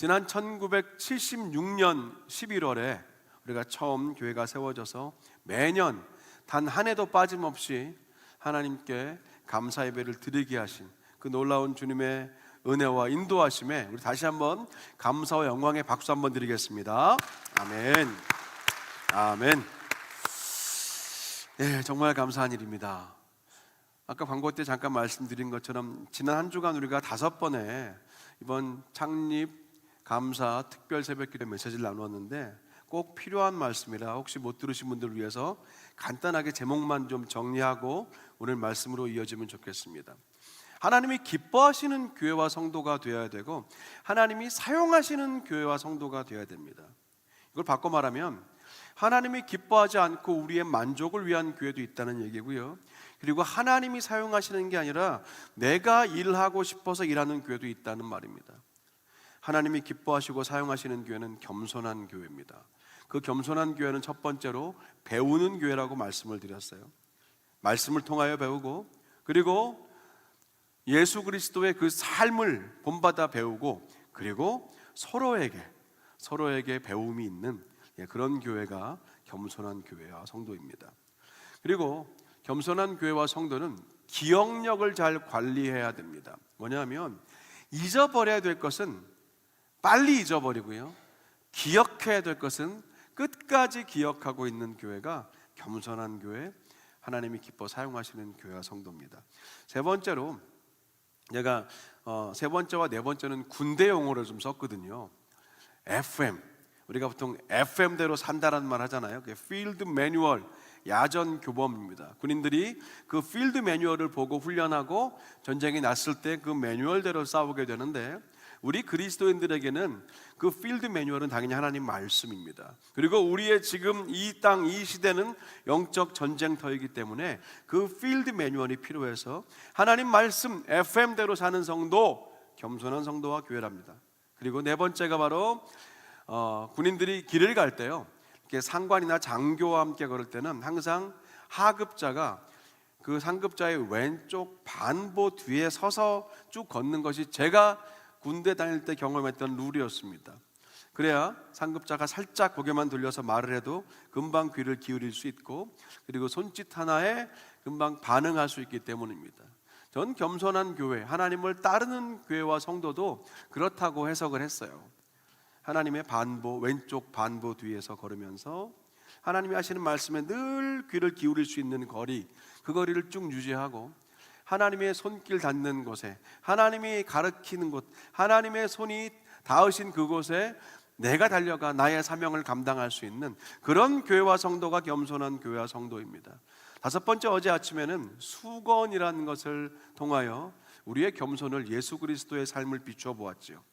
지난 1976년 11월에 우리가 처음 교회가 세워져서 매년 단 한 해도 빠짐없이 하나님께 감사 예배를 드리게 하신 그 놀라운 주님의 은혜와 인도하심에 우리 다시 한번 감사와 영광의 박수 한번 드리겠습니다. 아멘. 아멘. 네, 정말 감사한 일입니다. 아까 광고 때 잠깐 말씀드린 것처럼 지난 한 주간 우리가 5번의 이번 창립 감사 특별 새벽기도 메시지를 나누었는데 꼭 필요한 말씀이라 혹시 못 들으신 분들을 위해서 간단하게 제목만 좀 정리하고 오늘 말씀으로 이어지면 좋겠습니다. 하나님이 기뻐하시는 교회와 성도가 되어야 되고 하나님이 사용하시는 교회와 성도가 되어야 됩니다. 이걸 바꿔 말하면 하나님이 기뻐하지 않고 우리의 만족을 위한 교회도 있다는 얘기고요, 그리고 하나님이 사용하시는 게 아니라 내가 일하고 싶어서 일하는 교회도 있다는 말입니다. 하나님이 기뻐하시고 사용하시는 교회는 겸손한 교회입니다. 그 겸손한 교회는 첫 번째로 배우는 교회라고 말씀을 드렸어요. 말씀을 통하여 배우고, 그리고 예수 그리스도의 그 삶을 본받아 배우고, 그리고 서로에게 배움이 있는 그런 교회가 겸손한 교회와 성도입니다. 그리고 겸손한 교회와 성도는 기억력을 잘 관리해야 됩니다. 뭐냐면 잊어버려야 될 것은 빨리 잊어버리고요, 기억해야 될 것은 끝까지 기억하고 있는 교회가 겸손한 교회, 하나님이 기뻐 사용하시는 교회와 성도입니다. 세 번째로 제가 세 번째와 네 번째는 군대 용어를 좀 썼거든요. FM, 우리가 보통 FM대로 산다라는 말 하잖아요. 그게 필드 매뉴얼, 야전 교범입니다. 군인들이 그 필드 매뉴얼을 보고 훈련하고 전쟁이 났을 때 그 매뉴얼대로 싸우게 되는데, 우리 그리스도인들에게는 그 필드 매뉴얼은 당연히 하나님 말씀입니다. 그리고 우리의 지금 이 땅, 이 시대는 영적 전쟁터이기 때문에 그 필드 매뉴얼이 필요해서 하나님 말씀 FM대로 사는 성도, 겸손한 성도와 교회랍니다. 그리고 네 번째가 바로 군인들이 길을 갈 때요, 이렇게 상관이나 장교와 함께 걸을 때는 항상 하급자가 그 상급자의 왼쪽 반보 뒤에 서서 쭉 걷는 것이 제가 군대 다닐 때 경험했던 룰이었습니다. 그래야 상급자가 살짝 고개만 돌려서 말을 해도 금방 귀를 기울일 수 있고, 그리고 손짓 하나에 금방 반응할 수 있기 때문입니다. 전 겸손한 교회, 하나님을 따르는 교회와 성도도 그렇다고 해석을 했어요. 하나님의 반보, 왼쪽 반보 뒤에서 걸으면서 하나님이 하시는 말씀에 늘 귀를 기울일 수 있는 거리, 그 거리를 쭉 유지하고, 하나님의 손길 닿는 곳에, 하나님이 가르치는 곳, 하나님의 손이 닿으신 그곳에 내가 달려가 나의 사명을 감당할 수 있는 그런 교회와 성도가 겸손한 교회와 성도입니다. 다섯 번째, 어제 아침에는 수건이라는 것을 통하여 우리의 겸손을 예수 그리스도의 삶을 비추어 보았죠.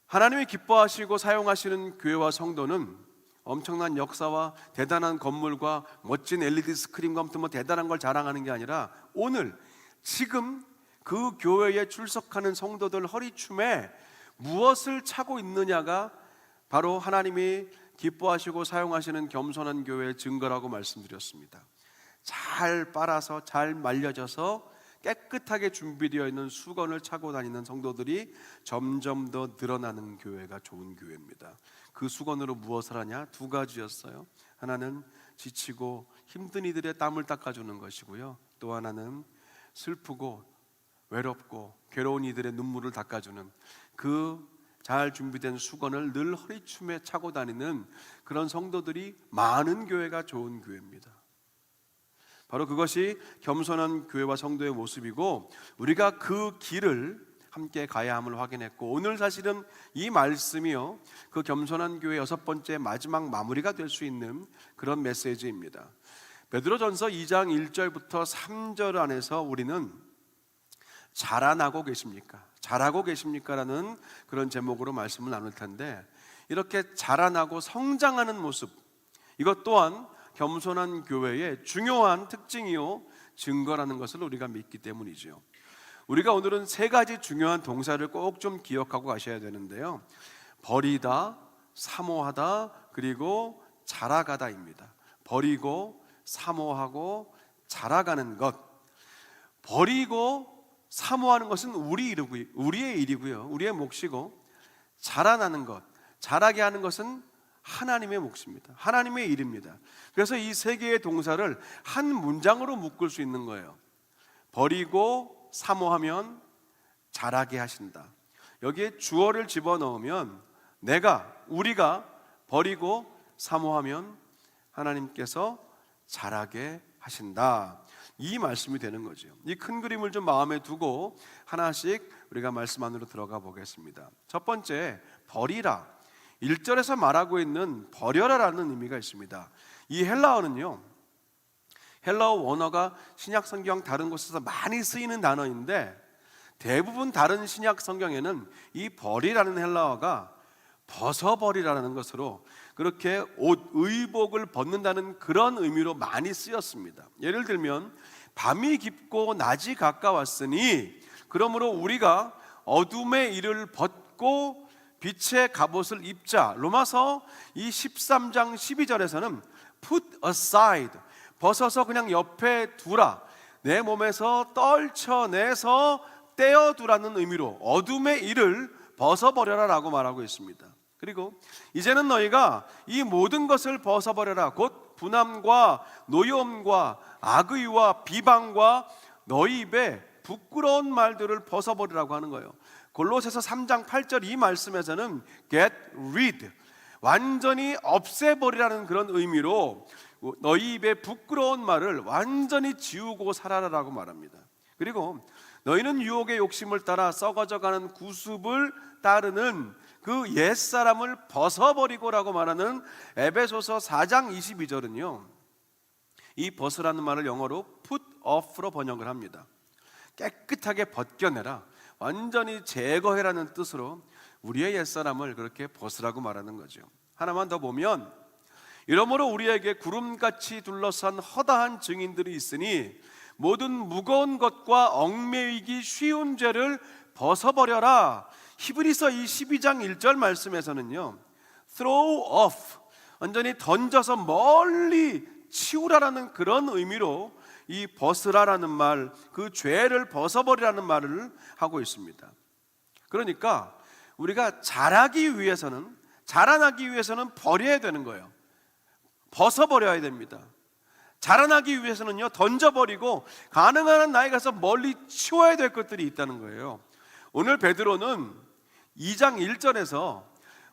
하나님이 기뻐하시고 사용하시는 교회와 성도는 엄청난 역사와 대단한 건물과 멋진 LED 스크린과 아무튼 대단한 걸 자랑하는 게 아니라 오늘 지금 그 교회에 출석하는 성도들 허리춤에 무엇을 차고 있느냐가 바로 하나님이 기뻐하시고 사용하시는 겸손한 교회의 증거라고 말씀드렸습니다. 잘 빨아서 잘 말려져서 깨끗하게 준비되어 있는 수건을 차고 다니는 성도들이 점점 더 늘어나는 교회가 좋은 교회입니다. 그 수건으로 무엇을 하냐? 두 가지였어요. 하나는 지치고 힘든 이들의 땀을 닦아주는 것이고요, 또 하나는 슬프고 외롭고 괴로운 이들의 눈물을 닦아주는 그 잘 준비된 수건을 늘 허리춤에 차고 다니는 그런 성도들이 많은 교회가 좋은 교회입니다. 바로 그것이 겸손한 교회와 성도의 모습이고, 우리가 그 길을 함께 가야 함을 확인했고, 오늘 사실은 이 말씀이요, 그 겸손한 교회 여섯 번째 마지막 마무리가 될 수 있는 그런 메시지입니다. 베드로전서 2장 1절부터 3절 안에서 우리는 자라나고 계십니까? 잘하고 계십니까? 라는 그런 제목으로 말씀을 나눌 텐데, 이렇게 자라나고 성장하는 모습, 이것 또한 겸손한 교회의 중요한 특징이요 증거라는 것을 우리가 믿기 때문이죠. 우리가 오늘은 세 가지 중요한 동사를 꼭 좀 기억하고 가셔야 되는데요, 버리다, 사모하다, 그리고 자라가다입니다. 버리고 사모하고 자라가는 것. 버리고 사모하는 것은 우리의 일이고요, 우리의 몫이고, 자라나는 것, 자라게 하는 것은 하나님의 몫입니다. 하나님의 일입니다. 그래서 이 세 개의 동사를 한 문장으로 묶을 수 있는 거예요. 버리고 사모하면 자라게 하신다. 여기에 주어를 집어넣으면 우리가 버리고 사모하면 하나님께서 자라게 하신다, 이 말씀이 되는 거죠. 이 큰 그림을 좀 마음에 두고 하나씩 우리가 말씀 안으로 들어가 보겠습니다. 첫 번째, 버리라. 1절에서 말하고 있는 버려라라는 의미가 있습니다. 이 헬라어는요, 헬라어 원어가 신약 성경 다른 곳에서 많이 쓰이는 단어인데, 대부분 다른 신약 성경에는 이 버리라는 헬라어가 벗어버리라는 것으로, 그렇게 옷, 의복을 벗는다는 그런 의미로 많이 쓰였습니다. 예를 들면 밤이 깊고 낮이 가까웠으니 그러므로 우리가 어둠의 일을 벗고 빛의 갑옷을 입자. 로마서 이 13장 12절에서는 put aside, 벗어서 그냥 옆에 두라, 내 몸에서 떨쳐내서 떼어두라는 의미로 어둠의 일을 벗어버려라 라고 말하고 있습니다. 그리고 이제는 너희가 이 모든 것을 벗어버려라, 곧 분함과 노여움과 악의와 비방과 너희 입에 부끄러운 말들을 벗어버리라고 하는 거예요. 골로새서 3장 8절 이 말씀에서는 get rid, 완전히 없애버리라는 그런 의미로 너희 입에 부끄러운 말을 완전히 지우고 살아라라고 말합니다. 그리고 너희는 유혹의 욕심을 따라 썩어져가는 구습을 따르는 그 옛사람을 벗어버리고라고 말하는 에베소서 4장 22절은요, 이 벗으라는 말을 영어로 put off로 번역을 합니다. 깨끗하게 벗겨내라, 완전히 제거해라는 뜻으로 우리의 옛사람을 그렇게 벗으라고 말하는 거죠. 하나만 더 보면, 이러므로 우리에게 구름같이 둘러싼 허다한 증인들이 있으니 모든 무거운 것과 얽매이기 쉬운 죄를 벗어버려라. 히브리서 이 12장 1절 말씀에서는요, throw off, 완전히 던져서 멀리 치우라라는 그런 의미로 이 벗으라라는 말, 그 죄를 벗어버리라는 말을 하고 있습니다. 그러니까 우리가 자라나기 위해서는 버려야 되는 거예요. 벗어버려야 됩니다. 자라나기 위해서는요, 던져버리고 가능한 한 나에 가서 멀리 치워야 될 것들이 있다는 거예요. 오늘 베드로는 2장 1절에서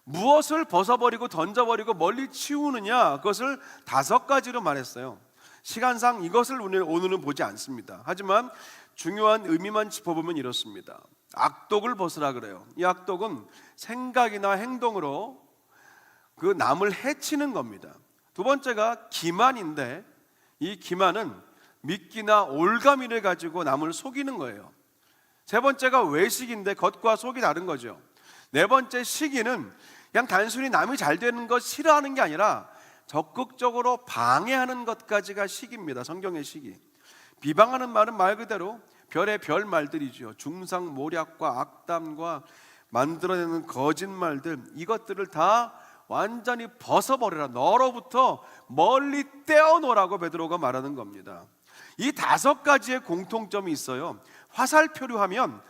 무엇을 벗어버리고 던져버리고 멀리 치우느냐, 그것을 5가지로 말했어요. 시간상 이것을 오늘은 보지 않습니다. 하지만 중요한 의미만 짚어보면 이렇습니다. 악독을 벗으라 그래요. 이 악독은 생각이나 행동으로 그 남을 해치는 겁니다. 두 번째가 기만인데, 이 기만은 미끼나 올가미를 가지고 남을 속이는 거예요. 세 번째가 외식인데 겉과 속이 다른 거죠. 네 번째 시기는 그냥 단순히 남이 잘 되는 것 싫어하는 게 아니라 적극적으로 방해하는 것까지가 시기입니다. 성경의 시기. 비방하는 말은 말 그대로 별의 별 말들이죠. 중상모략과 악담과 만들어내는 거짓말들, 이것들을 다 완전히 벗어버려라, 너로부터 멀리 떼어놓으라고 베드로가 말하는 겁니다. 이 5가지의 공통점이 있어요. 화살표로 하면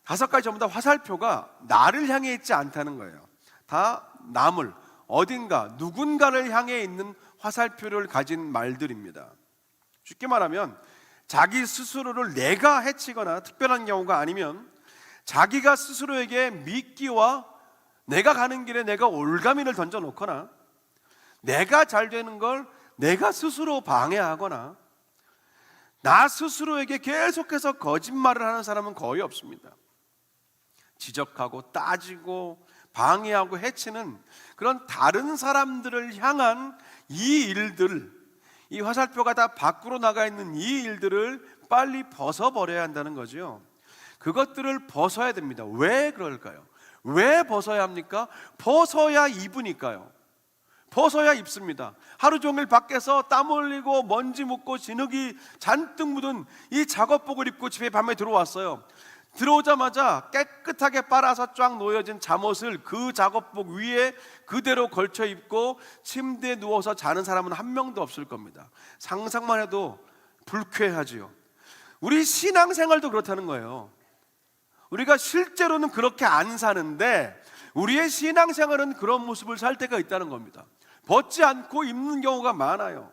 5가지 전부 다 화살표가 나를 향해 있지 않다는 거예요. 다 남을, 어딘가, 누군가를 향해 있는 화살표를 가진 말들입니다. 쉽게 말하면 자기 스스로를 내가 해치거나 특별한 경우가 아니면 자기가 스스로에게 미끼와 내가 가는 길에 내가 올가미를 던져놓거나 내가 잘 되는 걸 내가 스스로 방해하거나 나 스스로에게 계속해서 거짓말을 하는 사람은 거의 없습니다. 지적하고 따지고 방해하고 해치는 그런 다른 사람들을 향한 이 일들, 이 화살표가 다 밖으로 나가 있는 이 일들을 빨리 벗어버려야 한다는 거죠. 그것들을 벗어야 됩니다. 왜 그럴까요? 왜 벗어야 합니까? 벗어야 입으니까요. 벗어야 입습니다. 하루 종일 밖에서 땀 흘리고 먼지 묻고 진흙이 잔뜩 묻은 이 작업복을 입고 집에 밤에 들어왔어요. 들어오자마자 깨끗하게 빨아서 쫙 놓여진 잠옷을 그 작업복 위에 그대로 걸쳐 입고 침대에 누워서 자는 사람은 한 명도 없을 겁니다. 상상만 해도 불쾌하지요. 우리 신앙생활도 그렇다는 거예요. 우리가 실제로는 그렇게 안 사는데 우리의 신앙생활은 그런 모습을 살 때가 있다는 겁니다. 벗지 않고 입는 경우가 많아요.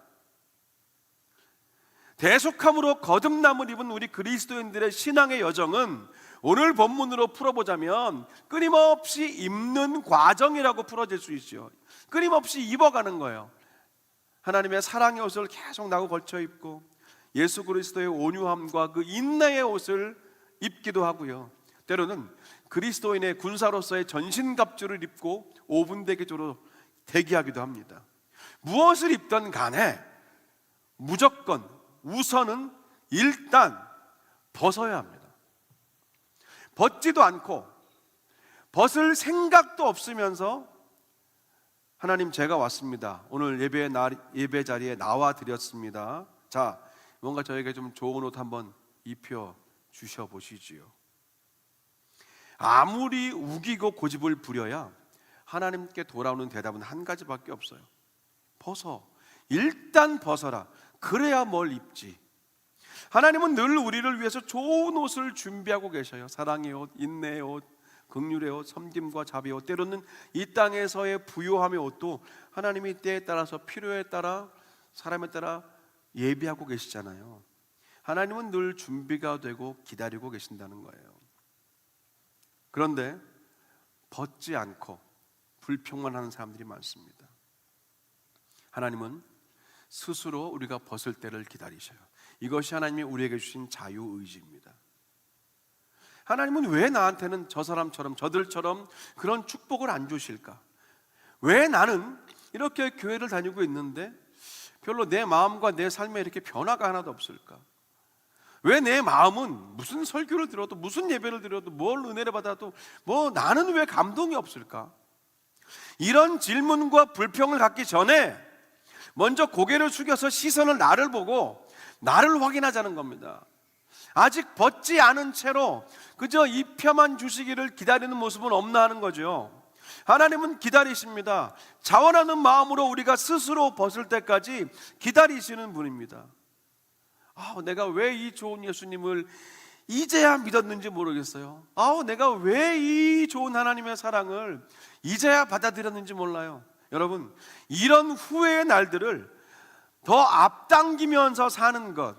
대속함으로 거듭남을 입은 우리 그리스도인들의 신앙의 여정은 오늘 본문으로 풀어보자면 끊임없이 입는 과정이라고 풀어질 수 있죠. 끊임없이 입어가는 거예요. 하나님의 사랑의 옷을 계속 나고 걸쳐 입고 예수 그리스도의 온유함과 그 인내의 옷을 입기도 하고요. 때로는 그리스도인의 군사로서의 전신갑주를 입고 5분 대기조로 대기하기도 합니다. 무엇을 입던 간에 무조건 우선은 일단 벗어야 합니다. 벗지도 않고 벗을 생각도 없으면서 하나님, 제가 왔습니다. 오늘 예배 자리에 나와 드렸습니다. 자, 뭔가 저에게 좀 좋은 옷 한번 입혀 주셔 보시지요. 아무리 우기고 고집을 부려야 하나님께 돌아오는 대답은 한 가지밖에 없어요. 벗어. 일단 벗어라. 그래야 뭘 입지. 하나님은 늘 우리를 위해서 좋은 옷을 준비하고 계셔요. 사랑의 옷, 인내의 옷, 긍휼의 옷, 섬김과 자비의 옷, 때로는 이 땅에서의 부요함의 옷도 하나님이 때에 따라서 필요에 따라 사람에 따라 예비하고 계시잖아요. 하나님은 늘 준비가 되고 기다리고 계신다는 거예요. 그런데 벗지 않고 불평만 하는 사람들이 많습니다. 하나님은 스스로 우리가 벗을 때를 기다리셔요. 이것이 하나님이 우리에게 주신 자유의지입니다. 하나님은 왜 나한테는 저 사람처럼 저들처럼 그런 축복을 안 주실까? 왜 나는 이렇게 교회를 다니고 있는데 별로 내 마음과 내 삶에 이렇게 변화가 하나도 없을까? 왜 내 마음은 무슨 설교를 들어도 무슨 예배를 드려도 뭘 은혜를 받아도 나는 왜 감동이 없을까? 이런 질문과 불평을 갖기 전에 먼저 고개를 숙여서 시선을 나를 보고 나를 확인하자는 겁니다. 아직 벗지 않은 채로 그저 입혀만 주시기를 기다리는 모습은 없나 하는 거죠. 하나님은 기다리십니다. 자원하는 마음으로 우리가 스스로 벗을 때까지 기다리시는 분입니다. 내가 왜 이 좋은 예수님을 이제야 믿었는지 모르겠어요. 내가 왜 이 좋은 하나님의 사랑을 이제야 받아들였는지 몰라요. 여러분, 이런 후회의 날들을 더 앞당기면서 사는 것,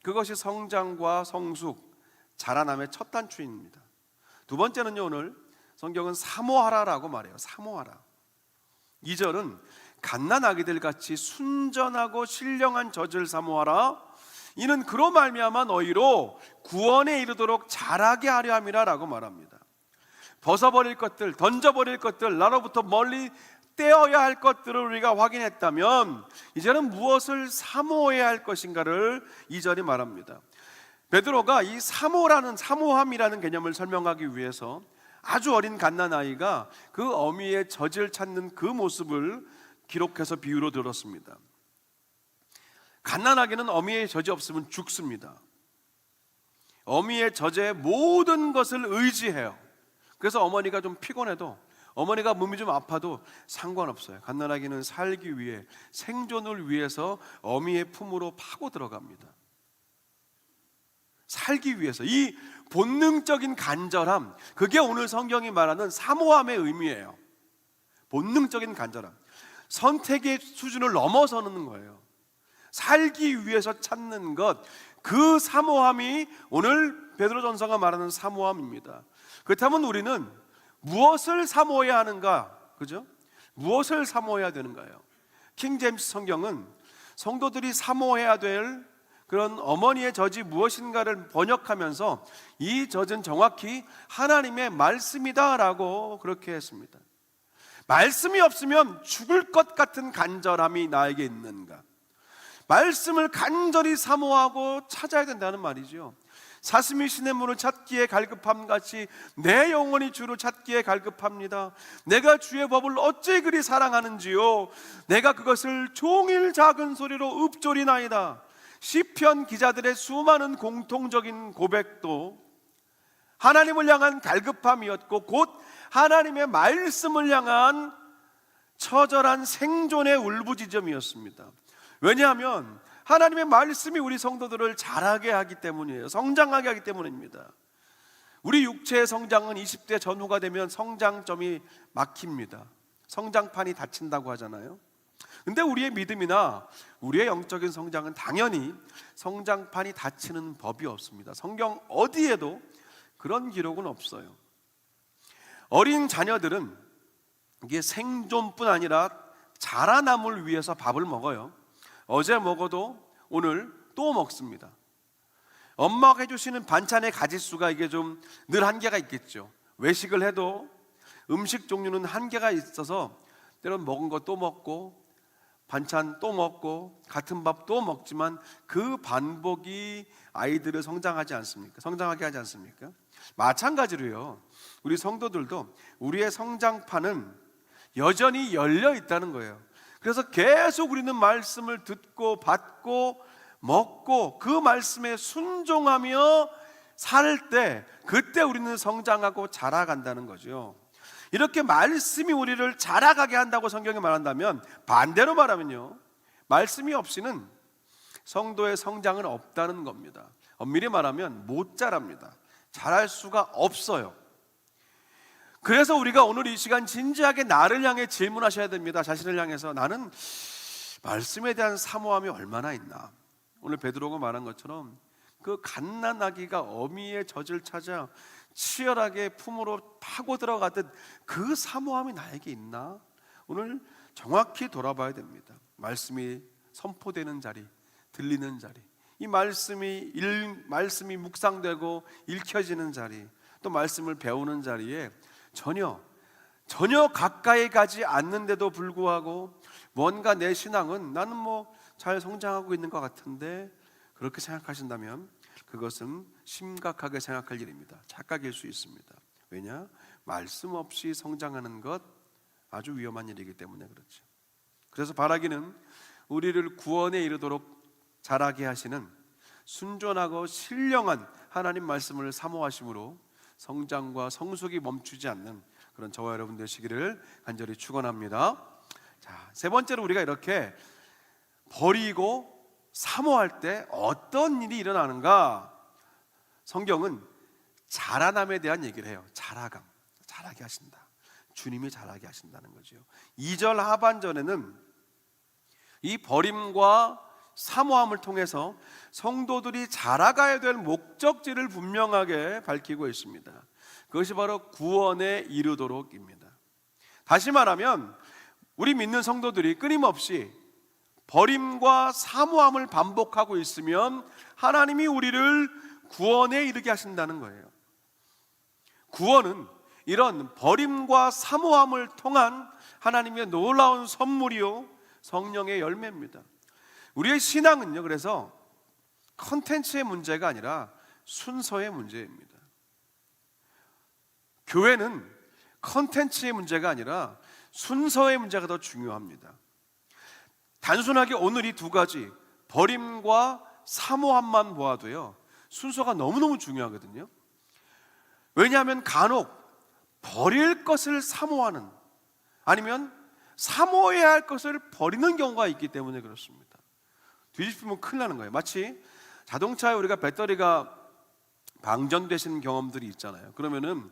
그것이 성장과 성숙, 자라남의 첫 단추입니다. 두 번째는요, 오늘 성경은 사모하라라고 말해요. 사모하라. 2절은 갓난아기들 같이 순전하고 신령한 젖을 사모하라. 이는 그로 말미암아 너희로 구원에 이르도록 자라게 하려 함이라 라고 말합니다. 벗어버릴 것들, 던져버릴 것들, 나로부터 멀리 떼어야 할 것들을 우리가 확인했다면 이제는 무엇을 사모해야 할 것인가를 2절이 말합니다. 베드로가 이 사모함이라는 개념을 설명하기 위해서 아주 어린 갓난아이가 그 어미의 젖을 찾는 그 모습을 기록해서 비유로 들었습니다. 갓난아기는 어미의 젖이 없으면 죽습니다. 어미의 젖에 모든 것을 의지해요. 그래서 어머니가 좀 피곤해도, 어머니가 몸이 좀 아파도 상관없어요. 갓난아기는 살기 위해, 생존을 위해서 어미의 품으로 파고 들어갑니다. 살기 위해서. 이 본능적인 간절함, 그게 오늘 성경이 말하는 사모함의 의미예요. 본능적인 간절함, 선택의 수준을 넘어서는 거예요. 살기 위해서 찾는 것, 그 사모함이 오늘 베드로전서가 말하는 사모함입니다. 그렇다면 우리는 무엇을 사모해야 하는가? 그죠? 무엇을 사모해야 되는가요? 킹제임스 성경은 성도들이 사모해야 될 그런 어머니의 젖이 무엇인가를 번역하면서 이 젖은 정확히 하나님의 말씀이다라고 그렇게 했습니다. 말씀이 없으면 죽을 것 같은 간절함이 나에게 있는가? 말씀을 간절히 사모하고 찾아야 된다는 말이죠. 사슴이 시냇물을 찾기에 갈급함같이 내 영혼이 주를 찾기에 갈급합니다. 내가 주의 법을 어찌 그리 사랑하는지요. 내가 그것을 종일 작은 소리로 읊조리나이다. 시편 기자들의 수많은 공통적인 고백도 하나님을 향한 갈급함이었고 곧 하나님의 말씀을 향한 처절한 생존의 울부짖음이었습니다. 왜냐하면 하나님의 말씀이 우리 성도들을 자라게 하기 때문이에요. 성장하게 하기 때문입니다. 우리 육체의 성장은 20대 전후가 되면 성장점이 막힙니다. 성장판이 닫힌다고 하잖아요. 근데 우리의 믿음이나 우리의 영적인 성장은 당연히 성장판이 닫히는 법이 없습니다. 성경 어디에도 그런 기록은 없어요. 어린 자녀들은 이게 생존뿐 아니라 자라남을 위해서 밥을 먹어요. 어제 먹어도 오늘 또 먹습니다. 엄마가 해주시는 반찬의 가짓수가 이게 좀 늘 한계가 있겠죠. 외식을 해도 음식 종류는 한계가 있어서 때론 먹은 거 또 먹고 반찬 또 먹고 같은 밥 또 먹지만 그 반복이 아이들을 성장하게 하지 않습니까? 마찬가지로요, 우리 성도들도 우리의 성장판은 여전히 열려 있다는 거예요. 그래서 계속 우리는 말씀을 듣고 받고 먹고 그 말씀에 순종하며 살 때, 그때 우리는 성장하고 자라간다는 거죠. 이렇게 말씀이 우리를 자라가게 한다고 성경이 말한다면, 반대로 말하면요, 말씀이 없이는 성도의 성장은 없다는 겁니다. 엄밀히 말하면 못 자랍니다. 자랄 수가 없어요. 그래서 우리가 오늘 이 시간 진지하게 나를 향해 질문하셔야 됩니다. 자신을 향해서 나는 말씀에 대한 사모함이 얼마나 있나. 오늘 베드로가 말한 것처럼 그 갓난아기가 어미의 젖을 찾아 치열하게 품으로 파고 들어가듯 그 사모함이 나에게 있나? 오늘 정확히 돌아봐야 됩니다. 말씀이 선포되는 자리, 들리는 자리, 이 말씀이 묵상되고 읽혀지는 자리, 또 말씀을 배우는 자리에 전혀 가까이 가지 않는데도 불구하고 뭔가 내 신앙은 나는 잘 성장하고 있는 것 같은데, 그렇게 생각하신다면 그것은 심각하게 생각할 일입니다. 착각일 수 있습니다. 왜냐? 말씀 없이 성장하는 것 아주 위험한 일이기 때문에 그렇죠. 그래서 바라기는 우리를 구원에 이르도록 자라게 하시는 순전하고 신령한 하나님 말씀을 사모하심으로 성장과 성숙이 멈추지 않는 그런 저와 여러분 되시기를 간절히 축원합니다. 자, 세 번째로 우리가 이렇게 버리고 사모할 때 어떤 일이 일어나는가? 성경은 자라남에 대한 얘기를 해요. 자라게 하신다. 주님이 자라게 하신다는 거죠. 2절 하반전에는 이 버림과 사모함을 통해서 성도들이 자라가야 될 목적지를 분명하게 밝히고 있습니다. 그것이 바로 구원에 이르도록입니다. 다시 말하면 우리 믿는 성도들이 끊임없이 버림과 사모함을 반복하고 있으면 하나님이 우리를 구원에 이르게 하신다는 거예요. 구원은 이런 버림과 사모함을 통한 하나님의 놀라운 선물이요, 성령의 열매입니다. 우리의 신앙은요, 그래서 컨텐츠의 문제가 아니라 순서의 문제입니다. 교회는 컨텐츠의 문제가 아니라 순서의 문제가 더 중요합니다. 단순하게 오늘 이 두 가지, 버림과 사모함만 보아도요, 순서가 너무너무 중요하거든요. 왜냐하면 간혹 버릴 것을 사모하는, 아니면 사모해야 할 것을 버리는 경우가 있기 때문에 그렇습니다. 뒤집히면 큰일 나는 거예요. 마치 자동차에 우리가 배터리가 방전되시는 경험들이 있잖아요. 그러면은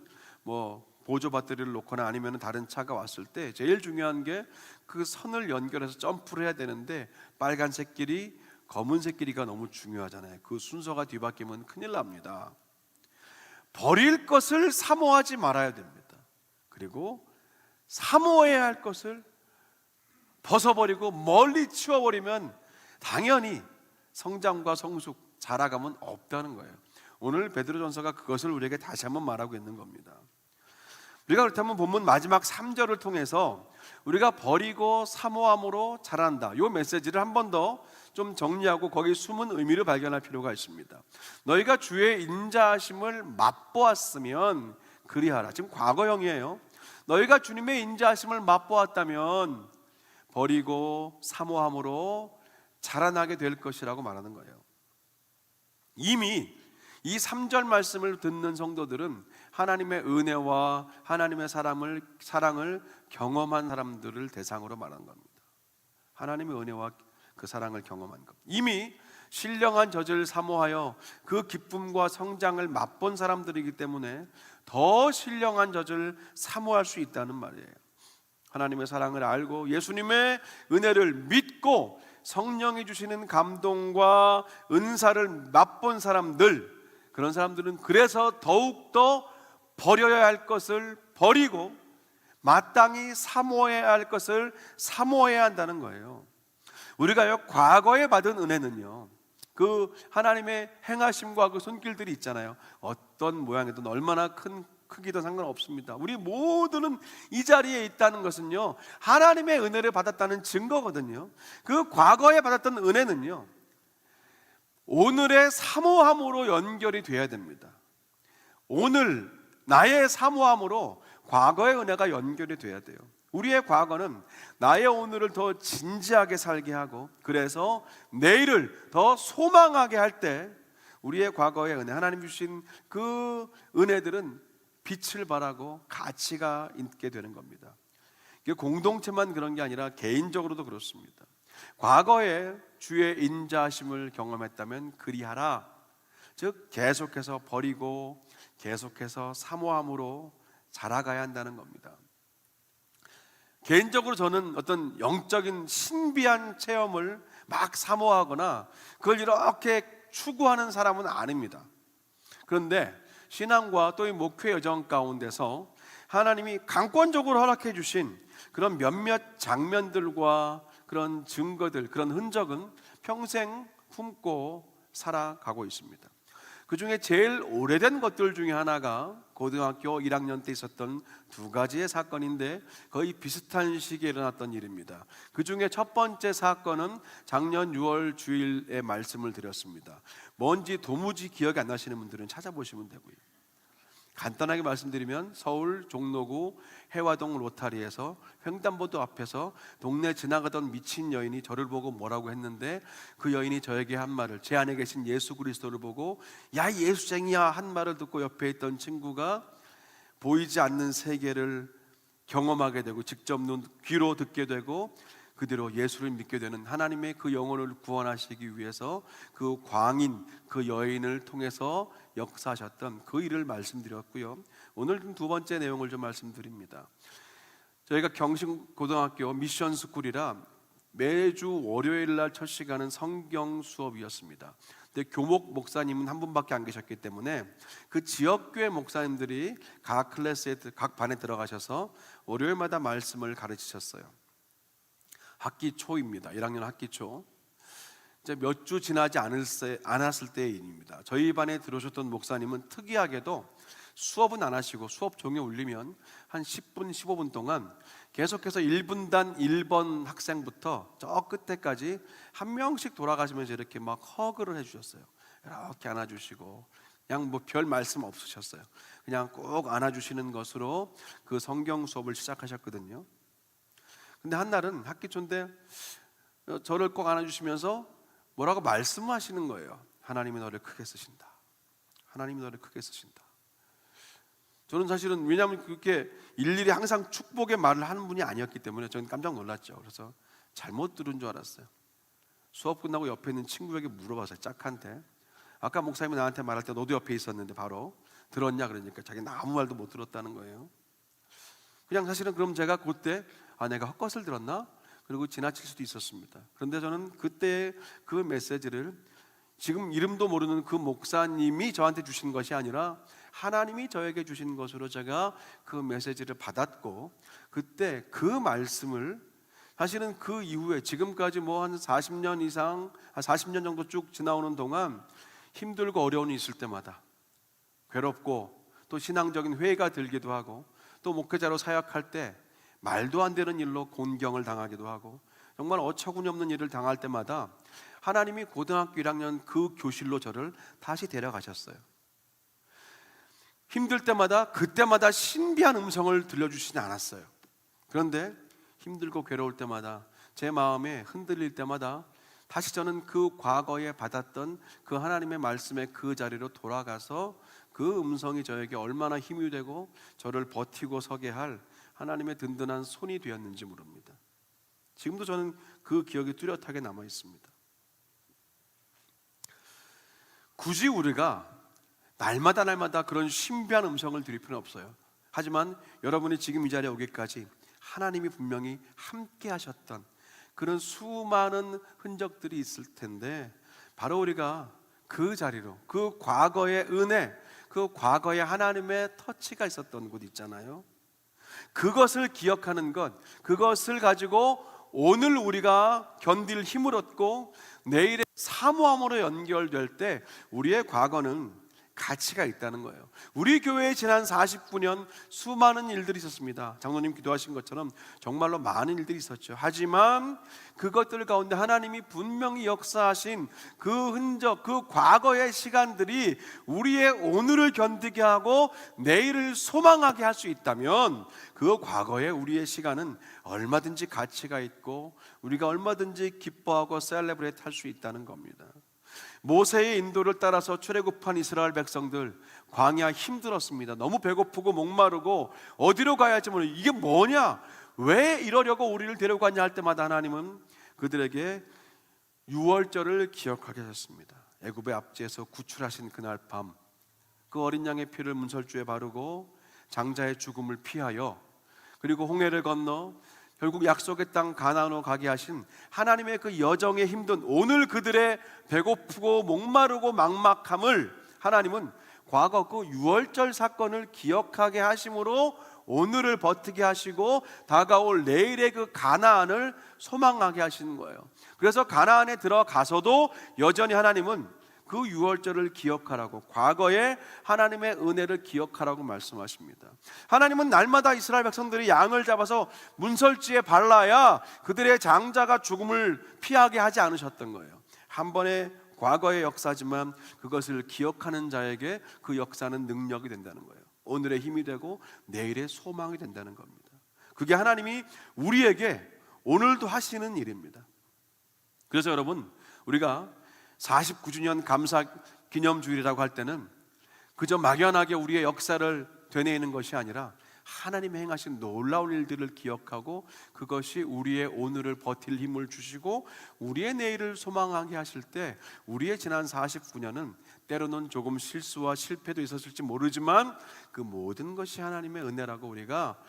보조 배터리를 놓거나 아니면 다른 차가 왔을 때 제일 중요한 게 그 선을 연결해서 점프를 해야 되는데, 빨간색 길이 검은색 길이가 너무 중요하잖아요. 그 순서가 뒤바뀌면 큰일 납니다. 버릴 것을 사모하지 말아야 됩니다. 그리고 사모해야 할 것을 벗어버리고 멀리 치워버리면 당연히 성장과 성숙, 자라감은 없다는 거예요. 오늘 베드로전서가 그것을 우리에게 다시 한번 말하고 있는 겁니다. 우리가 그렇다면 본문 마지막 3절을 통해서 우리가 버리고 사모함으로 자란다, 이 메시지를 한 번 더 좀 정리하고 거기 숨은 의미를 발견할 필요가 있습니다. 너희가 주의 인자하심을 맛보았으면 그리하라. 지금 과거형이에요. 너희가 주님의 인자하심을 맛보았다면 버리고 사모함으로 자라나게 될 것이라고 말하는 거예요. 이미 이 3절 말씀을 듣는 성도들은 하나님의 은혜와 하나님의 사랑을 경험한 사람들을 대상으로 말하는 겁니다. 하나님의 은혜와 그 사랑을 경험한 것. 이미 신령한 젖을 사모하여 그 기쁨과 성장을 맛본 사람들이기 때문에 더 신령한 젖을 사모할 수 있다는 말이에요. 하나님의 사랑을 알고 예수님의 은혜를 믿고 성령이 주시는 감동과 은사를 맛본 사람들, 그런 사람들은 그래서 더욱더 버려야 할 것을 버리고 마땅히 사모해야 할 것을 사모해야 한다는 거예요. 우리가요, 과거에 받은 은혜는요, 그 하나님의 행하심과 그 손길들이 있잖아요. 어떤 모양이든 얼마나 큰 크기도 상관없습니다. 우리 모두는 이 자리에 있다는 것은요, 하나님의 은혜를 받았다는 증거거든요. 그 과거에 받았던 은혜는요, 오늘의 사모함으로 연결이 돼야 됩니다. 오늘 나의 사모함으로 과거의 은혜가 연결이 돼야 돼요. 우리의 과거는 나의 오늘을 더 진지하게 살게 하고, 그래서 내일을 더 소망하게 할 때 우리의 과거의 은혜, 하나님 주신 그 은혜들은 빛을 발하고 가치가 있게 되는 겁니다. 이게 공동체만 그런 게 아니라 개인적으로도 그렇습니다. 과거에 주의 인자하심을 경험했다면 그리하라. 즉 계속해서 버리고 계속해서 사모함으로 자라가야 한다는 겁니다. 개인적으로 저는 어떤 영적인 신비한 체험을 막 사모하거나 그걸 이렇게 추구하는 사람은 아닙니다. 그런데 신앙과 또 이 목회 여정 가운데서 하나님이 강권적으로 허락해 주신 그런 몇몇 장면들과 그런 증거들, 그런 흔적은 평생 품고 살아가고 있습니다. 그 중에 제일 오래된 것들 중에 하나가 고등학교 1학년 때 있었던 두 가지의 사건인데 거의 비슷한 시기에 일어났던 일입니다. 그 중에 첫 번째 사건은 작년 6월 주일에 말씀을 드렸습니다. 뭔지 도무지 기억이 안 나시는 분들은 찾아보시면 되고요. 간단하게 말씀드리면 서울 종로구 해화동 로타리에서 횡단보도 앞에서 동네 지나가던 미친 여인이 저를 보고 뭐라고 했는데, 그 여인이 저에게 한 말을, 제 안에 계신 예수 그리스도를 보고 야 예수쟁이야 한 말을 듣고 옆에 있던 친구가 보이지 않는 세계를 경험하게 되고 직접 귀로 듣게 되고 그대로 예수를 믿게 되는, 하나님의 그 영혼을 구원하시기 위해서 그 광인, 그 여인을 통해서 역사하셨던 그 일을 말씀드렸고요. 오늘 두 번째 내용을 좀 말씀드립니다. 저희가 경신고등학교 미션스쿨이라 매주 월요일 날 첫 시간은 성경 수업이었습니다. 근데 교목 목사님은 한 분밖에 안 계셨기 때문에 그 지역교회 목사님들이 각 클래스에, 각 반에 들어가셔서 월요일마다 말씀을 가르치셨어요. 학기 초입니다. 1학년 학기 초. 이제 몇 주 지나지 않았을 때의 일입니다. 저희 반에 들어오셨던 목사님은 특이하게도 수업은 안 하시고 수업 종이 울리면 한 10분, 15분 동안 계속해서 1분단 1번 학생부터 저 끝에까지 한 명씩 돌아가시면서 이렇게 막 허그를 해주셨어요. 이렇게 안아주시고 그냥 뭐 별 말씀 없으셨어요. 그냥 꼭 안아주시는 것으로 그 성경 수업을 시작하셨거든요. 근데 한 날은 학기 초인데 저를 꼭 안아주시면서 뭐라고 말씀하시는 거예요. 하나님이 너를 크게 쓰신다. 하나님이 너를 크게 쓰신다. 저는 사실은 왜냐하면 그렇게 일일이 항상 축복의 말을 하는 분이 아니었기 때문에 저는 깜짝 놀랐죠. 그래서 잘못 들은 줄 알았어요. 수업 끝나고 옆에 있는 친구에게 물어봤어요. 짝한테. 아까 목사님이 나한테 말할 때 너도 옆에 있었는데 바로 들었냐 그러니까 자기는 아무 말도 못 들었다는 거예요. 그냥 사실은 그럼 제가 그때 내가 헛것을 들었나? 그리고 지나칠 수도 있었습니다. 그런데 저는 그때 그 메시지를 지금 이름도 모르는 그 목사님이 저한테 주신 것이 아니라 하나님이 저에게 주신 것으로 제가 그 메시지를 받았고, 그때 그 말씀을 사실은 그 이후에 지금까지 뭐 한 40년 이상, 한 40년 정도 쭉 지나오는 동안 힘들고 어려움이 있을 때마다 괴롭고 또 신앙적인 회의가 들기도 하고 또 목회자로 사역할 때 말도 안 되는 일로 곤경을 당하기도 하고 정말 어처구니 없는 일을 당할 때마다 하나님이 고등학교 1학년 그 교실로 저를 다시 데려가셨어요. 힘들 때마다 그때마다 신비한 음성을 들려주시지 않았어요. 그런데 힘들고 괴로울 때마다 제 마음에 흔들릴 때마다 다시 저는 그 과거에 받았던 그 하나님의 말씀의 그 자리로 돌아가서 그 음성이 저에게 얼마나 힘이 되고 저를 버티고 서게 할 하나님의 든든한 손이 되었는지 모릅니다. 지금도 저는 그 기억이 뚜렷하게 남아 있습니다. 굳이 우리가 날마다 그런 신비한 음성을 드릴 필요는 없어요. 하지만 여러분이 지금 이 자리에 오기까지 하나님이 분명히 함께 하셨던 그런 수많은 흔적들이 있을 텐데, 바로 우리가 그 자리로, 그 과거의 은혜, 그 과거의 하나님의 터치가 있었던 곳 있잖아요. 그것을 기억하는 것, 그것을 가지고 오늘 우리가 견딜 힘을 얻고 내일의 사모함으로 연결될 때 우리의 과거는 가치가 있다는 거예요. 우리 교회에 지난 49년 수많은 일들이 있었습니다. 장로님 기도하신 것처럼 정말로 많은 일들이 있었죠. 하지만 그것들 가운데 하나님이 분명히 역사하신 그 흔적, 그 과거의 시간들이 우리의 오늘을 견디게 하고 내일을 소망하게 할 수 있다면 그 과거의 우리의 시간은 얼마든지 가치가 있고 우리가 얼마든지 기뻐하고 셀레브레이트 할 수 있다는 겁니다. 모세의 인도를 따라서 출애굽한 이스라엘 백성들, 광야 힘들었습니다. 너무 배고프고 목마르고 어디로 가야 할지 모르고, 이게 뭐냐, 왜 이러려고 우리를 데려가냐 할 때마다 하나님은 그들에게 유월절을 기억하게 하셨습니다. 애굽의 압제에서 구출하신 그날 밤, 그 어린 양의 피를 문설주에 바르고 장자의 죽음을 피하여, 그리고 홍해를 건너 결국 약속의 땅 가나안으로 가게 하신 하나님의 그 여정의 힘든 오늘 그들의 배고프고 목마르고 막막함을 하나님은 과거 그 유월절 사건을 기억하게 하심으로 오늘을 버티게 하시고 다가올 내일의 그 가나안을 소망하게 하시는 거예요. 그래서 가나안에 들어가서도 여전히 하나님은 그 유월절을 기억하라고, 과거의 하나님의 은혜를 기억하라고 말씀하십니다. 하나님은 날마다 이스라엘 백성들이 양을 잡아서 문설지에 발라야 그들의 장자가 죽음을 피하게 하지 않으셨던 거예요. 한 번의 과거의 역사지만 그것을 기억하는 자에게 그 역사는 능력이 된다는 거예요. 오늘의 힘이 되고 내일의 소망이 된다는 겁니다. 그게 하나님이 우리에게 오늘도 하시는 일입니다. 그래서 여러분, 우리가 49주년 감사 기념주일이라고 할 때는 그저 막연하게 우리의 역사를 되뇌이는 것이 아니라 하나님이 행하신 놀라운 일들을 기억하고 그것이 우리의 오늘을 버틸 힘을 주시고 우리의 내일을 소망하게 하실 때 우리의 지난 49년은 때로는 조금 실수와 실패도 있었을지 모르지만 그 모든 것이 하나님의 은혜라고 우리가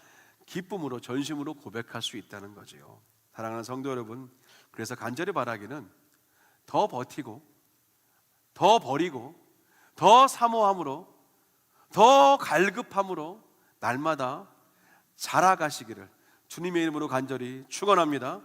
기쁨으로, 전심으로 고백할 수 있다는 거지요. 사랑하는 성도 여러분, 그래서 간절히 바라기는 더 버티고 더 버리고 더 사모함으로 더 갈급함으로 날마다 자라가시기를 주님의 이름으로 간절히 축원합니다.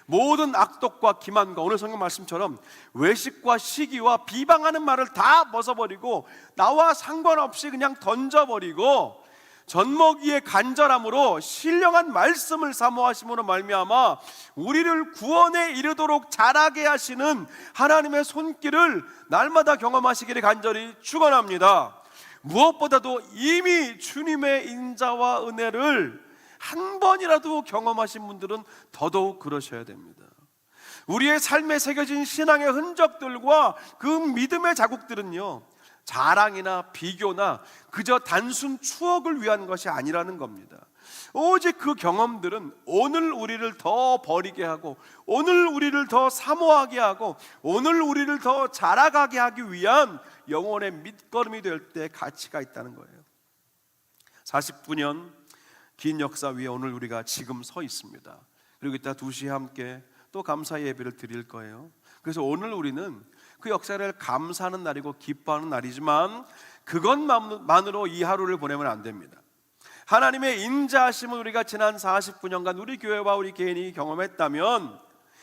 모든 악독과 기만과 오늘 성경 말씀처럼 외식과 시기와 비방하는 말을 다 벗어버리고 나와 상관없이 그냥 던져버리고 젖먹이의 간절함으로 신령한 말씀을 사모하심으로 말미암아 우리를 구원에 이르도록 자라게 하시는 하나님의 손길을 날마다 경험하시기를 간절히 축원합니다. 무엇보다도 이미 주님의 인자와 은혜를 한 번이라도 경험하신 분들은 더더욱 그러셔야 됩니다. 우리의 삶에 새겨진 신앙의 흔적들과 그 믿음의 자국들은요, 자랑이나 비교나 그저 단순 추억을 위한 것이 아니라는 겁니다. 오직 그 경험들은 오늘 우리를 더 버리게 하고 오늘 우리를 더 사모하게 하고 오늘 우리를 더 자라가게 하기 위한 영혼의 밑거름이 될 때 가치가 있다는 거예요. 49년 긴 역사 위에 오늘 우리가 지금 서 있습니다. 그리고 이따 2시에 함께 또 감사 예배를 드릴 거예요. 그래서 오늘 우리는 그 역사를 감사하는 날이고 기뻐하는 날이지만 그것만으로 이 하루를 보내면 안 됩니다. 하나님의 인자하심을 우리가 지난 49년간 우리 교회와 우리 개인이 경험했다면,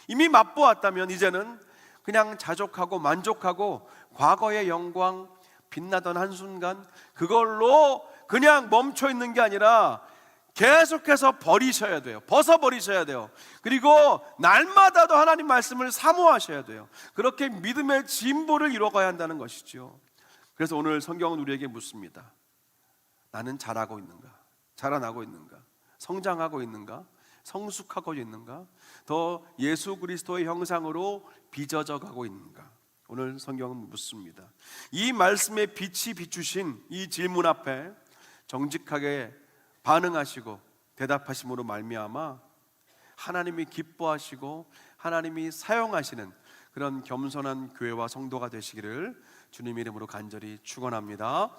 이미 맛보았다면 이제는 그냥 자족하고 만족하고 과거의 영광, 빛나던 한순간 그걸로 그냥 멈춰 있는 게 아니라 계속해서 버리셔야 돼요. 벗어버리셔야 돼요. 그리고 날마다도 하나님 말씀을 사모하셔야 돼요. 그렇게 믿음의 진보를 이뤄가야 한다는 것이죠. 그래서 오늘 성경은 우리에게 묻습니다. 나는 자라고 있는가? 자라나고 있는가? 성장하고 있는가? 성숙하고 있는가? 더 예수 그리스도의 형상으로 빚어져 가고 있는가? 오늘 성경은 묻습니다. 이 말씀에 빛이 비추신 이 질문 앞에 정직하게 반응하시고 대답하심으로 말미암아 하나님이 기뻐하시고 하나님이 사용하시는 그런 겸손한 교회와 성도가 되시기를 주님 이름으로 간절히 축원합니다.